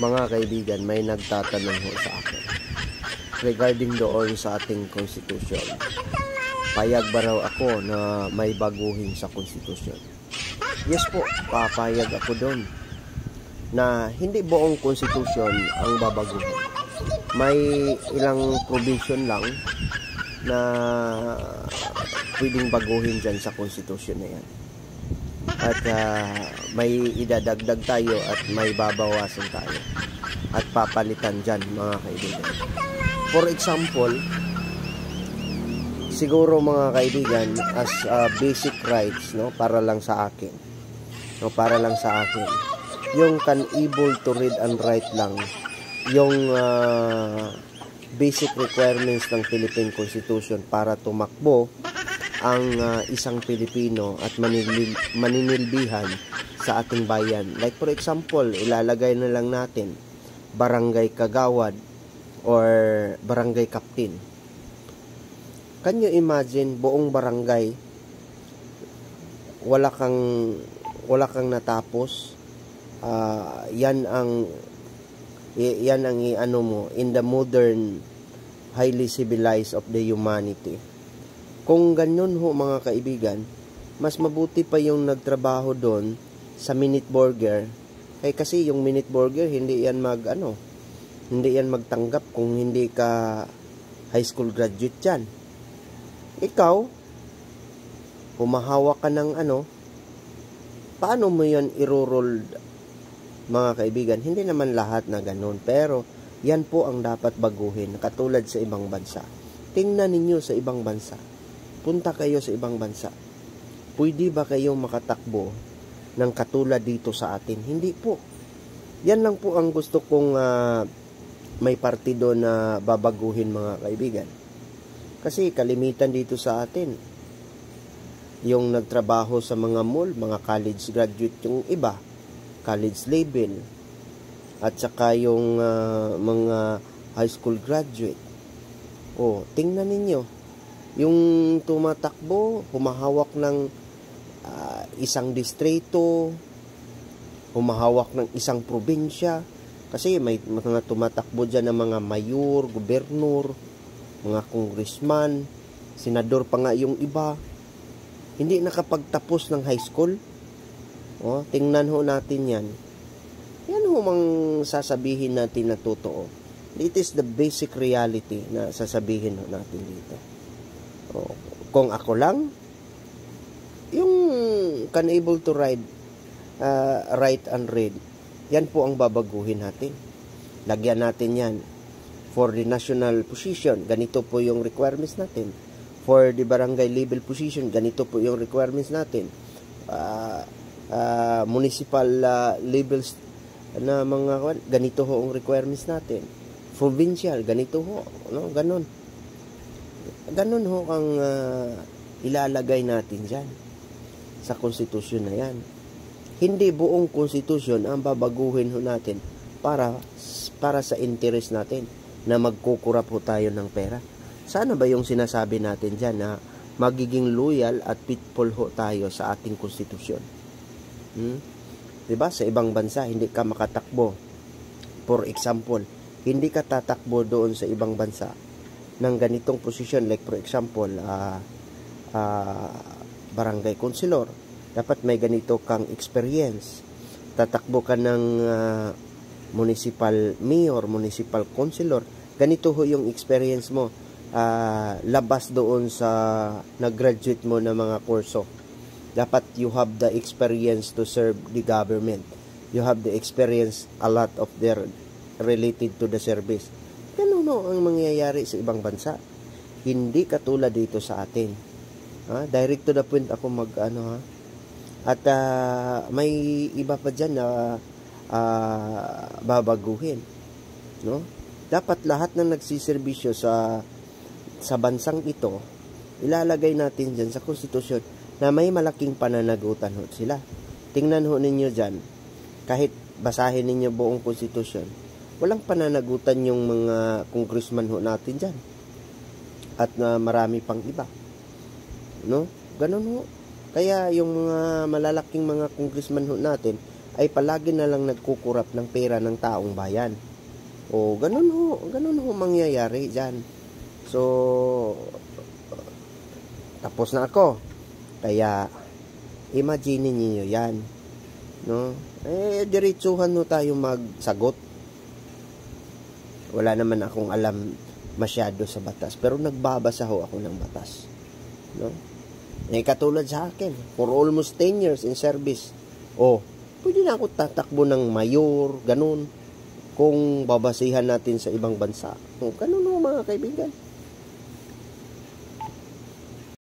Mga kaibigan, may nagtatanong ho sa akin regarding doon sa ating konstitusyon. Payag ba raw ako na may baguhin sa konstitusyon? Yes po, papayag ako doon na hindi buong konstitusyon ang babaguhin. May ilang provision lang na pwedeng baguhin dyan sa konstitusyon na yan. At may idadagdag tayo at may babawasan tayo at papalitan dyan, mga kaibigan. For example, siguro mga kaibigan, as basic rights, no, para lang sa akin, yung can able to read and write lang, yung basic requirements ng Philippine Constitution para tumakbo ang isang Pilipino at maninilbihan sa ating bayan. Like for example, ilalagay na lang natin barangay kagawad or barangay captain. Can you imagine buong barangay wala kang natapos? Yan ang iano mo in the modern highly civilized of the humanity. Kung ganyan ho mga kaibigan, mas mabuti pa yung nagtrabaho doon sa minute burger. Kasi yung minute burger hindi yan magtanggap kung hindi ka high school graduate yan. Ikaw, humahawak ka ng paano mo yan i-roll, mga kaibigan? Hindi naman lahat na ganun, pero yan po ang dapat baguhin, katulad sa ibang bansa. Tingnan ninyo sa ibang bansa. Punta kayo sa ibang bansa. Pwede ba kayong makatakbo ng katulad dito sa atin? Hindi po. Yan lang po ang gusto kong may partido na babaguhin, mga kaibigan. Kasi kalimitan dito sa atin, yung nagtrabaho sa mga mall, mga college graduate yung iba, college level, at saka yung mga high school graduate. Tingnan ninyo. Yung tumatakbo, humahawak ng isang distrito, humahawak ng isang probinsya. Kasi may mga tumatakbo dyan ng mga mayor, gobernur, mga congressman, senador pa nga yung iba. Hindi nakapagtapos ng high school. Tingnan ho natin yan. Yan ho mang sasabihin natin na totoo. It is the basic reality na sasabihin ho natin dito. Kung ako lang, yung can able to write and read, yan po ang babaguhin natin. Lagyan natin yan. For the national position, ganito po yung requirements natin. For the barangay level position, ganito po yung requirements natin. Municipal levels na mga ganito ho ang requirements natin. Provincial, ganito ho, ganon. Ganon ho ang ilalagay natin dyan sa konstitusyon na yan. Hindi buong konstitusyon ang babaguhin ho natin para sa interes natin na magkukurap ho tayo ng pera. Sana ba yung sinasabi natin dyan na magiging loyal at faithful ho tayo sa ating konstitusyon? Diba? Sa ibang bansa, hindi ka makatakbo. For example, hindi ka tatakbo doon sa ibang bansa ng ganitong posisyon, like for example, barangay councilor. Dapat may ganito kang experience. Tatakbo ka ng municipal mayor, municipal councilor. Ganito ho yung experience mo. Labas doon sa nag-graduate mo ng mga kurso. Dapat you have the experience to serve the government. You have the experience a lot of their related to the service. Ganun ang mangyayari sa ibang bansa. Hindi katulad dito sa atin. Direct to the point ako At may iba pa dyan na babaguhin. Dapat lahat ng nagsiservisyo sa bansang ito, ilalagay natin dyan sa konstitusyon na may malaking pananagutan ho sila. Tingnan ho ninyo dyan, kahit basahin ninyo buong konstitusyon, walang pananagutan yung mga congressman ho natin dyan. At marami pang iba. Ganun ho. Kaya yung mga malalaking mga congressman ho natin, ay palagi na lang nagkukurap ng pera ng taong bayan. O ganun ho mangyayari dyan. So, tapos na ako. Kaya, imagine niyo yan. No? Diretsuhan no tayo magsagot. Wala naman akong alam masyado sa batas. Pero nagbabasa ho ako ng batas. No? Katulad sa akin, for almost 10 years in service. Pwede na ako tatakbo ng mayor, ganun. Kung babasihan natin sa ibang bansa. Ganun ho mga kaibigan.